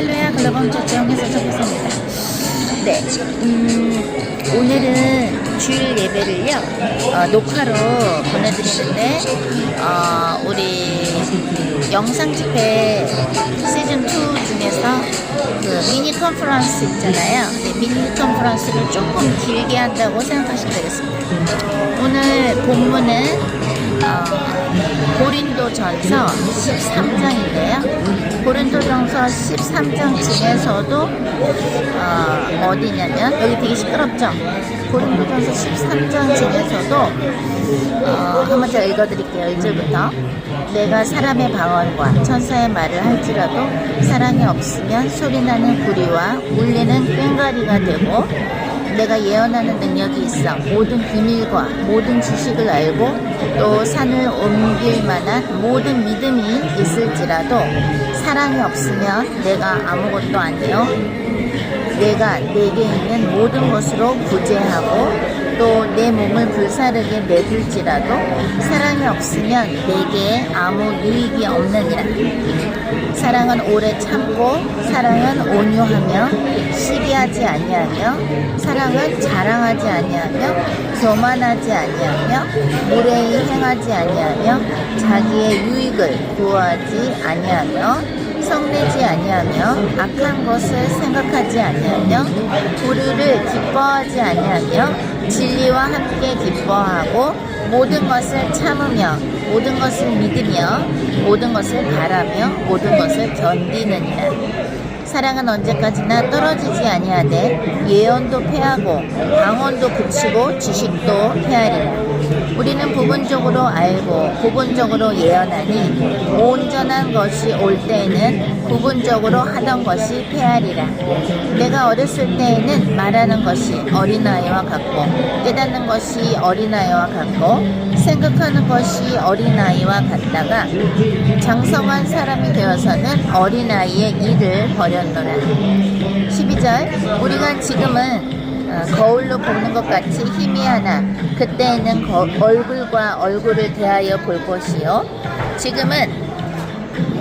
할렐루야 글로벌 조정에서 적었습니다. 네, 오늘은 주일 예배를요 녹화로 보내드리는데 우리 영상 집회 시즌 2 중에서 그 미니 컨퍼런스 있잖아요. 네, 미니 컨퍼런스를 조금 길게 한다고 생각하시면 되겠습니다. 오늘 본문은 고린도전서 13장인데요. 고린도전서 13장 중에서도 어디냐면 여기 되게 시끄럽죠? 고린도전서 13장 중에서도 한번 제가 읽어드릴게요. 1절부터 내가 사람의 방언과 천사의 말을 할지라도 사랑이 없으면 소리나는 구리와 울리는 꽹과리가 되고 내가 예언하는 능력이 있어 모든 비밀과 모든 지식을 알고 또 산을 옮길 만한 모든 믿음이 있을지라도 사랑이 없으면 내가 아무것도 아니요 내가 내게 있는 모든 것으로 구제하고 또 내 몸을 불사르게 내둘지라도 사랑이 없으면 내게 아무 유익이 없느니라. 사랑은 오래 참고 사랑은 온유하며 시기하지 아니하며 사랑은 자랑하지 아니하며 교만하지 아니하며 무례히 행하지 아니하며 자기의 유익을 구하지 아니하며 성내지 아니하며 악한 것을 생각하지 아니하며 불의를 기뻐하지 아니하며 진리와 함께 기뻐하고 모든 것을 참으며 모든 것을 믿으며 모든 것을 바라며 모든 것을 견디느니라. 사랑은 언제까지나 떨어지지 아니하되 예언도 패하고 방언도 그치고 지식도 패하리라. 우리는 부분적으로 알고 부분적으로 예언하니 온전한 것이 올 때에는 부분적으로 하던 것이 패하리라. 내가 어렸을 때에는 말하는 것이 어린아이와 같고 깨닫는 것이 어린아이와 같고 생각하는 것이 어린아이와 같다가 장성한 사람이 되어서는 어린아이의 일을 버렸노라. 12절 우리가 지금은 거울로 보는 것 같이 희미하나 그때에는 얼굴과 얼굴을 대하여 볼 것이요 지금은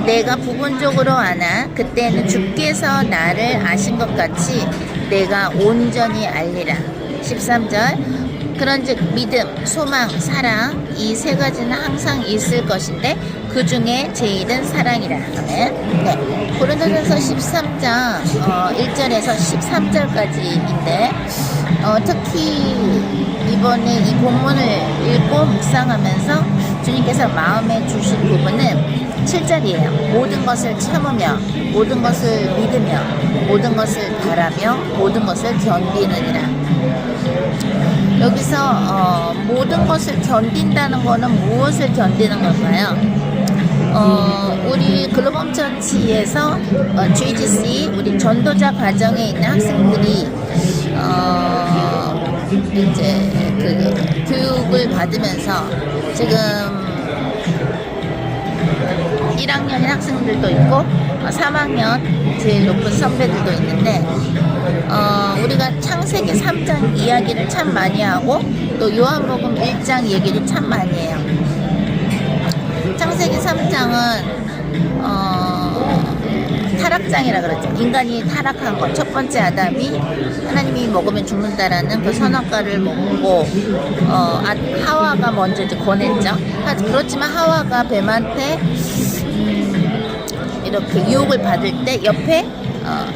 내가 부분적으로 아나 그때는 주께서 나를 아신 것 같이 내가 온전히 알리라. 13절 그런즉 믿음, 소망, 사랑 이 세 가지는 항상 있을 것인데 그 중에 제일은 사랑이라. 아멘. 네, 고린도전서 13장 1절에서 13절까지인데 특히 이번에 이 본문을 읽고 묵상하면서 주님께서 마음에 주신 부분은 7절이에요. 모든 것을 참으며 모든 것을 믿으며 모든 것을 바라며 모든 것을 견디느니라. 여기서 모든 것을 견딘다는 거는 무엇을 견디는 걸까요? 우리 글로벌 처치에서 GGC 우리 전도자 과정에 있는 학생들이 이제 그 교육을 받으면서 지금 1학년인 학생들도 있고 3학년 제일 높은 선배들도 있는데 우리가 창세기 3장 이야기를 참 많이 하고 또 요한복음 1장 얘기를 참 많이 해요. 창세기 3장은 타락장이라 그러죠. 인간이 타락한 것. 첫 번째 아담이 하나님이 먹으면 죽는다라는 그 선악과를 먹고 하와가 먼저 이제 권했죠. 그렇지만 하와가 뱀한테 이렇게 유혹을 받을 때 옆에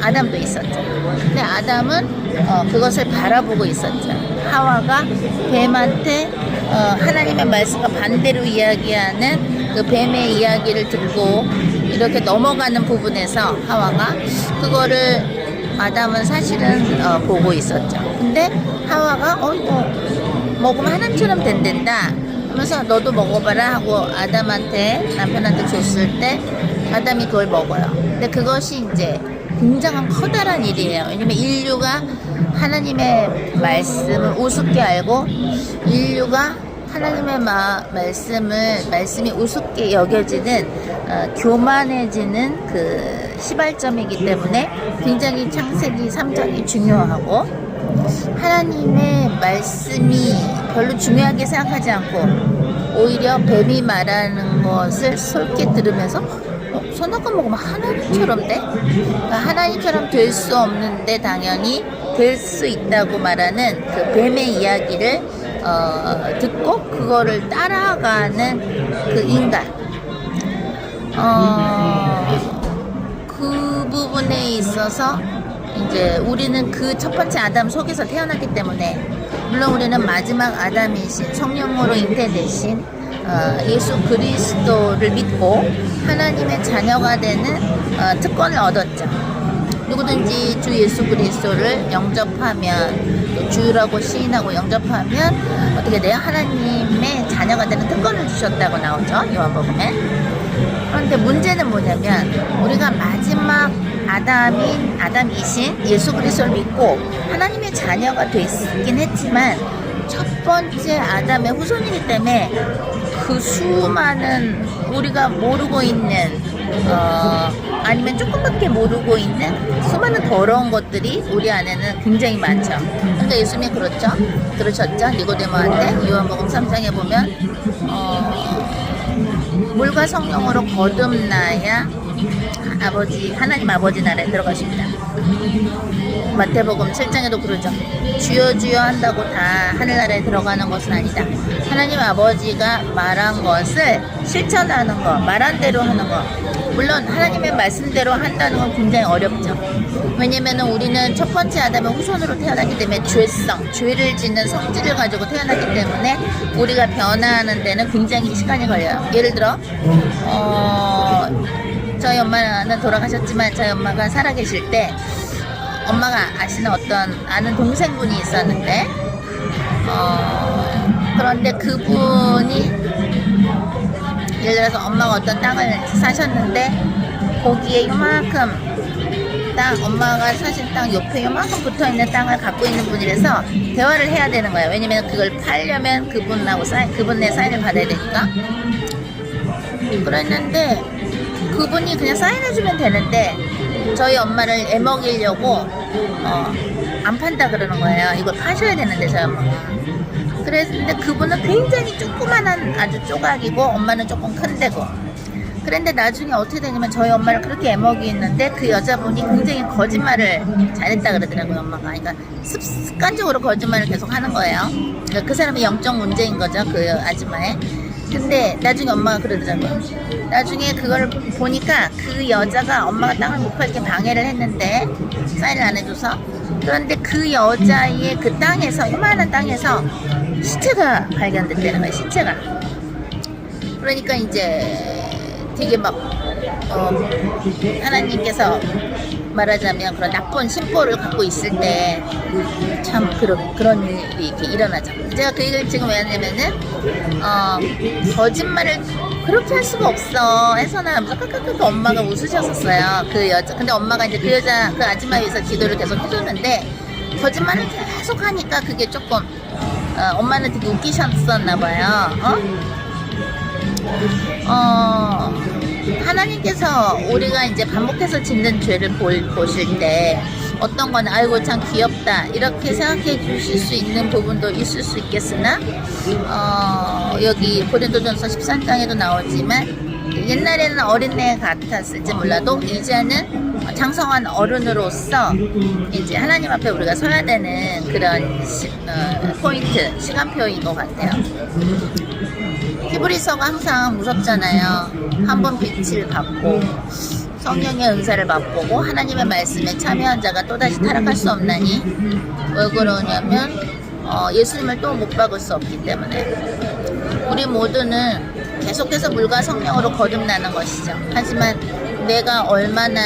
아담도 있었죠. 근데 아담은 그것을 바라보고 있었죠. 하와가 뱀한테 하나님의 말씀과 반대로 이야기하는 그 뱀의 이야기를 듣고 이렇게 넘어가는 부분에서 하와가 그거를 아담은 사실은 보고 있었죠. 근데 하와가 이거 먹으면 하나님처럼 된단다 하면서 너도 먹어봐라 하고 아담한테 남편한테 줬을 때 아담이 그걸 먹어요. 근데 그것이 이제 굉장한 커다란 일이에요. 왜냐면 인류가 하나님의 말씀을 우습게 알고 인류가 하나님의 말씀이 우습게 여겨지는 교만해지는 그 시발점이기 때문에 굉장히 창세기 3장이 중요하고 하나님의 말씀이 별로 중요하게 생각하지 않고 오히려 뱀이 말하는 것을 솔깃 들으면서 선악과 먹으면 하나님처럼 돼? 그러니까 하나님처럼 될 수 없는데 당연히 될 수 있다고 말하는 그 뱀의 이야기를 듣고 그거를 따라가는 그 인간. 그 부분에 있어서 이제 우리는 그 첫 번째 아담 속에서 태어났기 때문에, 물론 우리는 마지막 아담이신 성령으로 잉태되신 예수 그리스도를 믿고 하나님의 자녀가 되는 특권을 얻었죠. 누구든지 주 예수 그리스도를 영접하면, 또 주라고 시인하고 영접하면 어떻게 돼요? 하나님의 자녀가 되는 특권을 주셨다고 나오죠, 요한복음에. 그런데 문제는 뭐냐면, 우리가 마지막 아담이신 예수 그리스도를 믿고 하나님의 자녀가 됐긴 했지만 첫 번째 아담의 후손이기 때문에 그 수많은 우리가 모르고 있는 아니면 조금밖에 모르고 있는 수많은 더러운 것들이 우리 안에는 굉장히 많죠. 그러니까 예수님이 그러셨죠. 니고데모한테 요한복음 3장에 보면 물과 성령으로 거듭나야 하나님 아버지 나라에 들어가십니다. 마태복음 7장에도 그러죠. 주여 주여 한다고 다 하늘나라에 들어가는 것은 아니다. 하나님 아버지가 말한 것을 실천하는 거, 말한 대로 하는 거. 물론 하나님의 말씀대로 한다는 건 굉장히 어렵죠. 왜냐면 우리는 첫 번째 아담의 후손으로 태어났기 때문에 죄를 짓는 성질을 가지고 태어났기 때문에 우리가 변화하는 데는 굉장히 시간이 걸려요. 예를 들어 저희 엄마는 돌아가셨지만 저희 엄마가 살아계실 때 엄마가 아는 동생분이 있었는데 그런데 그분이 예를 들어서 엄마가 어떤 땅을 사셨는데 거기에 요만큼 땅, 엄마가 사신 땅 옆에 요만큼 붙어있는 땅을 갖고 있는 분이라서 대화를 해야 되는 거예요. 왜냐면 그걸 팔려면 그분의 사인을 받아야 되니까. 그랬는데 그분이 그냥 사인해주면 되는데 저희 엄마를 애먹이려고 안 판다 그러는 거예요. 이걸 파셔야 되는데 저희 엄마가. 그랬는데 그분은 굉장히 조그만한 아주 조각이고 엄마는 조금 큰데고. 그런데 나중에 어떻게 되냐면 저희 엄마를 그렇게 애먹이는데 그 여자분이 굉장히 거짓말을 잘했다 그러더라고요, 엄마가. 그러니까 습관적으로 거짓말을 계속 하는 거예요. 그러니까 그 사람의 영적 문제인 거죠, 그 아줌마의. 근데 나중에 엄마가 그러더라고요. 나중에 그걸 보니까 그 여자가 엄마가 땅을 못 팔게 방해를 했는데 사인을 안 해줘서. 그런데 그 여자의 그 땅에서, 요만한 땅에서 시체가 발견됐다는 거예요, 시체가. 그러니까 이제 되게 막 하나님께서 말하자면 그런 나쁜 심보를 갖고 있을 때 참 그런 일이 이렇게 일어나죠. 제가 그 얘기를 지금 왜 하냐면은 거짓말을 그렇게 할 수가 없어 해서는 무조건 엄마가 웃으셨었어요. 그 여자. 근데 엄마가 이제 그 아줌마 위해서 기도를 계속 해줬는데 거짓말을 계속 하니까 그게 조금 엄마는 되게 웃기셨었나 봐요. 하나님께서 우리가 이제 반복해서 짓는 죄를 보실 때 어떤 건 아이고 참 귀엽다 이렇게 생각해 주실 수 있는 부분도 있을 수 있겠으나 여기 고린도전서 13장에도 나오지만 옛날에는 어린애 같았을지 몰라도 이제는 장성한 어른으로서 이제 하나님 앞에 우리가 서야 되는 그런 포인트, 시간표인 것 같아요. 히브리서가 항상 무섭잖아요. 한 번 빛을 받고 성령의 은사를 맛보고 하나님의 말씀에 참여한 자가 또다시 타락할 수 없나니. 왜 그러냐면 예수님을 또 못 박을 수 없기 때문에. 우리 모두는 계속해서 물과 성령으로 거듭나는 것이죠. 하지만 내가 얼마나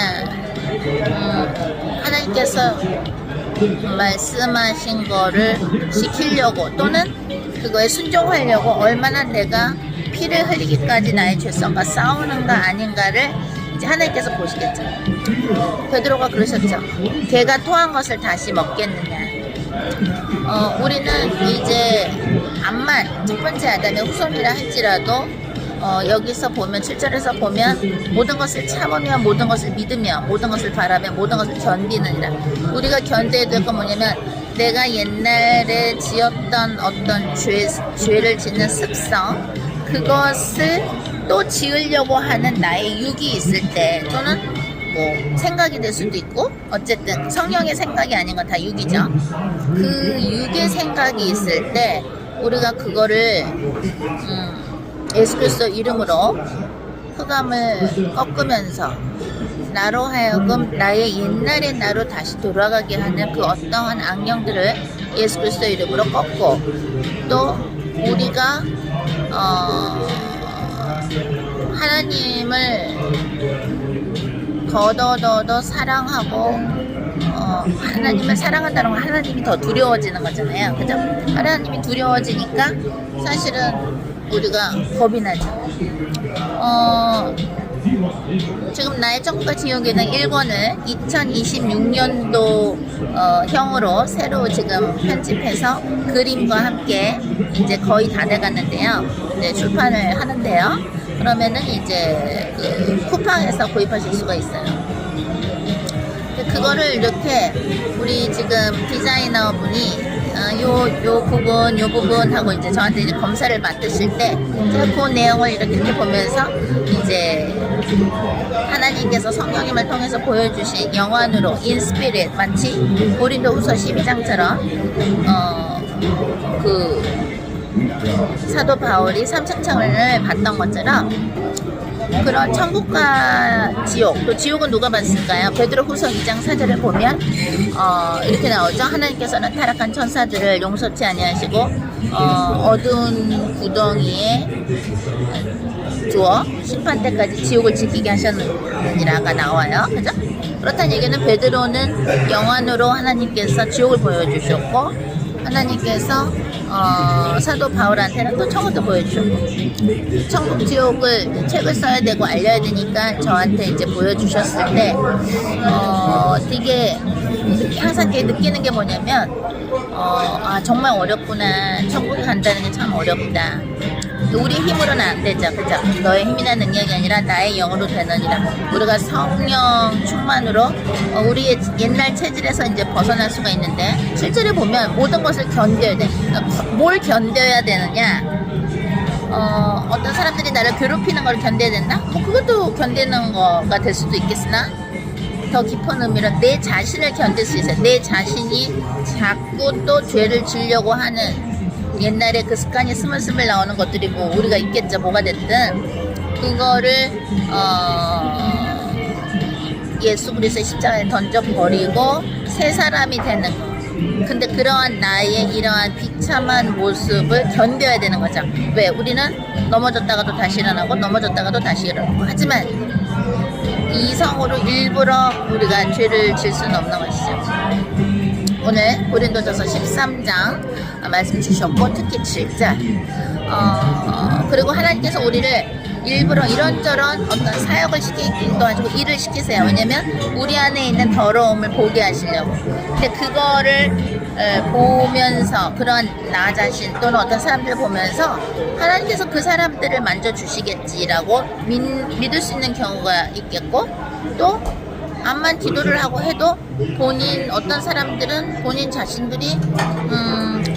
하나님께서 말씀하신 거를 지키려고 또는 그거에 순종하려고 얼마나 내가 피를 흘리기까지 나의 죄성과 싸우는가 아닌가를 이제 하나님께서 보시겠죠. 베드로가 그러셨죠. 개가 토한 것을 다시 먹겠느냐. 우리는 이제 암만 첫 번째 아담의 후손이라 할지라도 여기서 보면 7절에서 보면 모든 것을 참으며 모든 것을 믿으며 모든 것을 바라며 모든 것을 견디느니라. 우리가 견뎌야 될 건 뭐냐면 내가 옛날에 지었던 어떤 죄를 짓는 습성, 그것을 또 지으려고 하는 나의 육이 있을 때, 또는 뭐 생각이 될 수도 있고, 어쨌든 성령의 생각이 아닌 건 다 육이죠. 그 육의 생각이 있을 때 우리가 그거를 예수 그리스도 이름으로 흑암을 꺾으면서 나로 하여금 나의 옛날의 나로 다시 돌아가게 하는 그 어떠한 악령들을 예수 그리스도 이름으로 꺾고, 또 우리가 하나님을 더더더더 사랑하고 하나님을 사랑한다는 건 하나님이 더 두려워지는 거잖아요. 그죠? 하나님이 두려워지니까 사실은 우리가 겁이 나죠. 지금 나의 천국과 지옥에는 1권을 2026년도 형으로 새로 지금 편집해서 그림과 함께 이제 거의 다 돼갔는데요. 이제 출판을 하는데요. 그러면은 이제 그 쿠팡에서 구입하실 수가 있어요. 그거를 이렇게 우리 지금 디자이너 분이 요 부분 하고 이제 저한테 이제 검사를 맡으실 때 제가 그 내용을 이렇게 보면서 이제 하나님께서 성령님을 통해서 보여주신 영안으로 인스피릿, 마치 고린도후서 12장처럼 그 사도 바울이 삼층창을 봤던 것처럼 그런 천국과 지옥, 또 지옥은 누가 봤을까요? 베드로후서 2장 4절을 보면 이렇게 나오죠. 하나님께서는 타락한 천사들을 용서치 아니하시고 어두운 구덩이에 두어 심판 때까지 지옥을 지키게 하셨느니라가 나와요. 그죠? 그렇다는 얘기는 베드로는 영안으로 하나님께서 지옥을 보여주셨고, 하나님께서 사도 바울한테는 또 천국도 보여주셨고, 천국 지옥을 책을 써야 되고 알려야 되니까 저한테 이제 보여주셨을 때 되게 항상 느끼는 게 뭐냐면 정말 어렵구나. 천국에 간다는 게 참 어렵다. 우리 힘으로는 안 되죠. 그죠? 너의 힘이나 능력이 아니라 나의 영으로 되느니라. 우리가 성령 충만으로 우리의 옛날 체질에서 이제 벗어날 수가 있는데, 실제로 보면 모든 것을 견뎌야 돼. 뭘 견뎌야 되느냐? 어떤 사람들이 나를 괴롭히는 걸 견뎌야 된다? 뭐 그것도 견디는 거가 될 수도 있겠으나, 더 깊은 의미로 내 자신을 견딜 수 있어요. 내 자신이 자꾸 또 죄를 지려고 하는 옛날에 그 습관이 스물스물 나오는 것들이 뭐 우리가 있겠죠. 뭐가 됐든 그거를 예수 그리스도의 십자가에 던져버리고 새 사람이 되는 거. 근데 그러한 나의 이러한 비참한 모습을 견뎌야 되는 거죠. 왜? 우리는 넘어졌다가도 다시 일어나고 넘어졌다가도 다시 일어나고, 하지만 이성으로 일부러 우리가 죄를 질 수는 없는 것이죠. 오늘 고린도전서 13장 말씀 주셨고, 특히 7절 그리고 하나님께서 우리를 일부러 이런저런 어떤 사역을 시키기도 하시고 일을 시키세요. 왜냐면 우리 안에 있는 더러움을 보게 하시려고. 근데 그거를 보면서, 그런 나 자신 또는 어떤 사람들을 보면서 하나님께서 그 사람들을 만져주시겠지라고 믿을 수 있는 경우가 있겠고, 또 암만 기도를 하고 해도 어떤 사람들은 본인 자신들이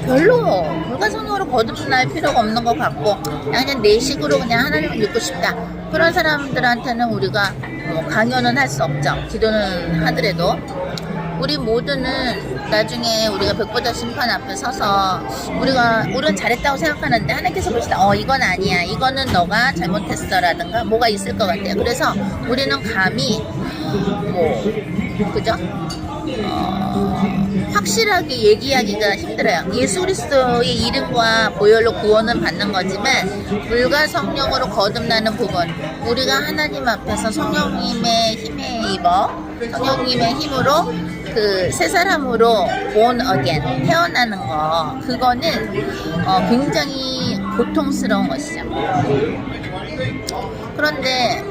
별로 불가성으로 거듭날 필요가 없는 것 같고 그냥 내 식으로 그냥 하나님을 믿고 싶다. 그런 사람들한테는 우리가 강요는 할 수 없죠. 기도는 하더라도. 우리 모두는 나중에 우리가 백보자 심판 앞에 서서 우리는 잘했다고 생각하는데 하나님께서 보시다 이건 아니야, 이거는 너가 잘못했어 라든가 뭐가 있을 것 같아요. 그래서 우리는 감히 그죠? 확실하게 얘기하기가 힘들어요. 예수 그리스도의 이름과 보혈로 구원은 받는 거지만 물과 성령으로 거듭나는 부분, 우리가 하나님 앞에서 성령님의 힘에 입어 성령님의 힘으로 그 새 사람으로 born again 태어나는 거, 그거는 굉장히 고통스러운 것이죠. 그런데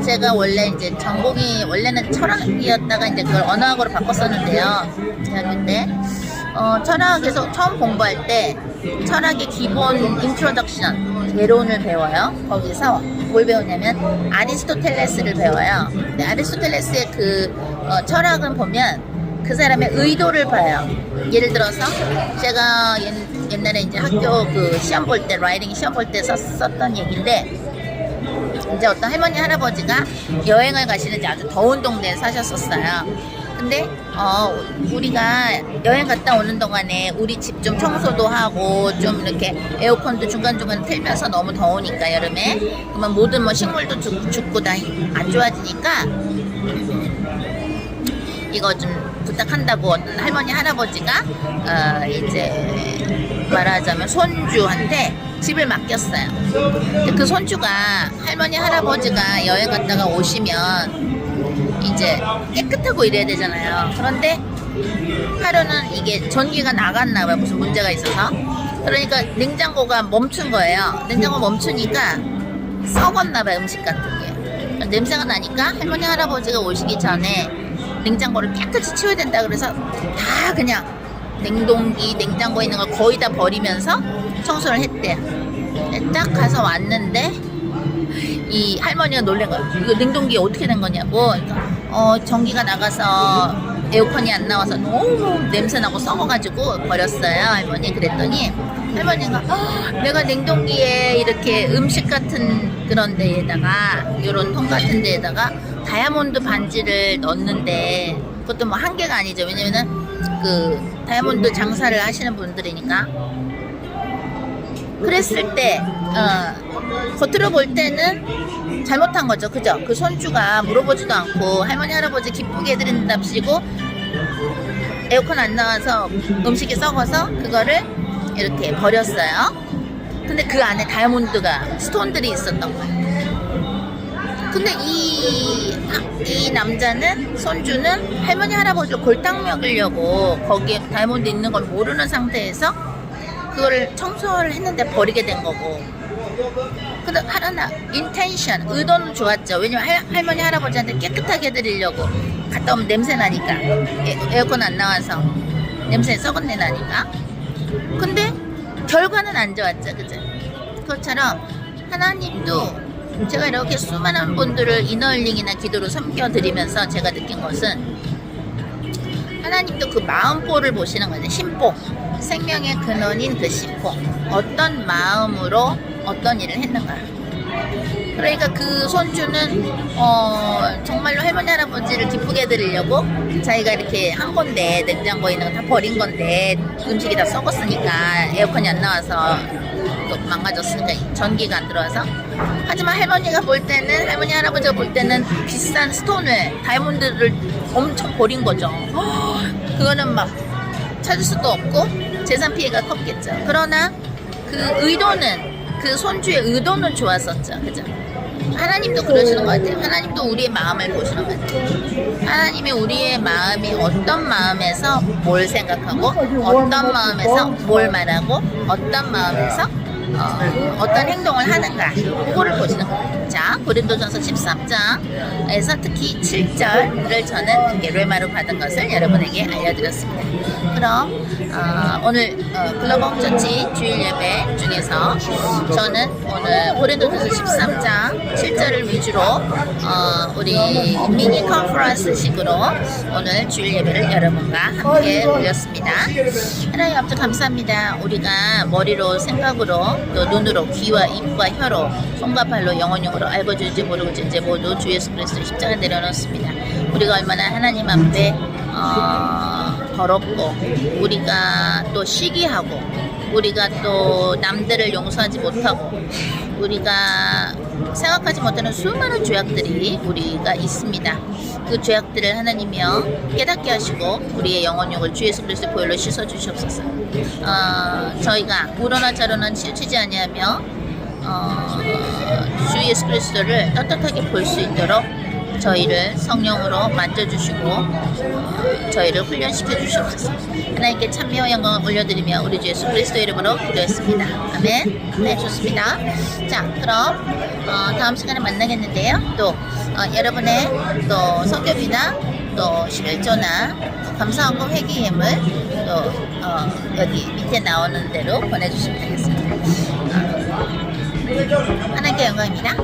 제가 원래 이제 전공이 원래는 철학이었다가 이제 그걸 언어학으로 바꿨었는데요. 대학교 때 철학에서 처음 공부할 때 철학의 기본 인트로덕션 예론을 배워요. 거기서 뭘 배우냐면 아리스토텔레스를 배워요. 근데 아리스토텔레스의 그 철학은 보면 그 사람의 의도를 봐요. 예를 들어서 제가 옛날에 이제 학교 그 시험 볼 때, 라이딩 시험 볼 때 썼던 얘기인데, 이제 어떤 할머니 할아버지가 여행을 가시는지 아주 더운 동네에 사셨었어요. 근데 우리가 여행 갔다 오는 동안에 우리 집 좀 청소도 하고 좀 이렇게 에어컨도 중간중간 틀면서 너무 더우니까 여름에 그러면 모든 뭐 식물도 죽고 다 안 좋아지니까 이거 좀 부탁한다고 어떤 할머니 할아버지가 이제 말하자면 손주한테 집을 맡겼어요. 근데 그 손주가 할머니 할아버지가 여행 갔다가 오시면 이제 깨끗하고 이래야 되잖아요. 그런데 하루는 이게 전기가 나갔나 봐요. 무슨 문제가 있어서. 그러니까 냉장고가 멈춘 거예요. 냉장고 멈추니까 썩었나 봐요. 음식 같은 게. 냄새가 나니까 할머니 할아버지가 오시기 전에 냉장고를 깨끗이 치워야 된다 그래서 다 그냥 냉동기, 냉장고에 있는 걸 거의 다 버리면서 청소를 했대요. 딱 가서 왔는데 이 할머니가 놀란 거야. 이거 냉동기 어떻게 된 거냐고. 그러니까 전기가 나가서 에어컨이 안 나와서 너무 냄새나고 썩어가지고 버렸어요, 할머니. 그랬더니 할머니가 내가 냉동기에 이렇게 음식 같은 그런 데에다가 요런 통 같은 데에다가 다이아몬드 반지를 넣었는데 그것도 뭐 한 개가 아니죠. 왜냐면은 그 다이아몬드 장사를 하시는 분들이니까. 그랬을 때 겉으로 볼 때는 잘못한 거죠. 그죠? 그 손주가 물어보지도 않고 할머니 할아버지 기쁘게 해드린답시고 에어컨 안 나와서 음식이 썩어서 그거를 이렇게 버렸어요. 근데 그 안에 다이아몬드가 스톤들이 있었던 거예요. 근데 이 남자는, 손주는 할머니 할아버지를 골탕 먹이려고 거기에 다이아몬드 있는 걸 모르는 상태에서 그거를 청소를 했는데 버리게 된 거고. 근데 하나 인텐션, 의도는 좋았죠. 왜냐면 할머니 할아버지한테 깨끗하게 해드리려고. 갔다 오면 냄새 나니까, 에어컨 안 나와서 냄새 썩은 내 나니까. 근데 결과는 안 좋았죠. 그죠? 그것처럼 하나님도 제가 이렇게 수많은 분들을 이너힐링이나 기도로 섬겨드리면서 제가 느낀 것은 하나님도 그 마음보를 보시는 거죠. 심보, 생명의 근원인 그 심보, 어떤 마음으로 어떤 일을 했는가. 그러니까 그 손주는 정말로 할머니 할아버지를 기쁘게 해드리려고 자기가 이렇게 한 건데, 냉장고에 있는 거 다 버린 건데 음식이 다 썩었으니까, 에어컨이 안 나와서 또 망가졌으니까, 전기가 안 들어와서. 하지만 할머니가 볼 때는, 할머니 할아버지가 볼 때는 비싼 스톤을, 다이아몬드를 엄청 버린 거죠. 그거는 막 찾을 수도 없고 재산 피해가 컸겠죠. 그러나 그 의도는, 그 손주의 의도는 좋았었죠. 그죠? 하나님도 그러시는 것 같아요. 하나님도 우리의 마음을 보시는 것 같아요. 하나님이 우리의 마음이 어떤 마음에서 뭘 생각하고, 어떤 마음에서 뭘 말하고, 어떤 마음에서 어떤 행동을 하는가, 그거를 보시는 거예요. 자, 고린도전서 13장에서 특히 7절을 저는 레마로 받은 것을 여러분에게 알려드렸습니다. 그럼 오늘 글로벌 처치 주일 예배 중에서 저는 오늘 고린도전서 13장 7절을 위주로 우리 미니 컨퍼런스식으로 오늘 주일 예배를 여러분과 함께 드렸습니다. 하나님 아버지 감사합니다. 우리가 머리로, 생각으로, 또 눈으로, 귀와 입과 혀로, 손과 발로, 영혼용으로 알고 줄지 모르고 줄지 모두 주 예수 그리스도의 십자가 내려놓습니다. 우리가 얼마나 하나님 앞에 더럽고, 우리가 또 시기하고, 우리가 또 남들을 용서하지 못하고, 우리가 생각하지 못하는 수많은 죄악들이 우리가 있습니다. 그 죄악들을 하나님이여 깨닫게 하시고 우리의 영혼욕을 주 예수 그리스도의 보혈로 씻어 주시옵소서. 저희가 우러나 좌로나 치우치지 아니하며 주 예수 그리스도를 떳떳하게 볼 수 있도록 저희를 성령으로 만져주시고 저희를 훈련시켜 주시옵소서. 하나님께 찬미와 영광을 올려드리며 우리 주 예수 그리스도 이름으로 기도했습니다. 아멘. 네, 좋습니다. 자, 그럼 다음 시간에 만나겠는데요. 또 여러분의 또 선교비나 또 11조나 감사헌금 회기예물 또 여기 밑에 나오는 대로 보내주시면 되겠습니다. 하나님께 영광입니다.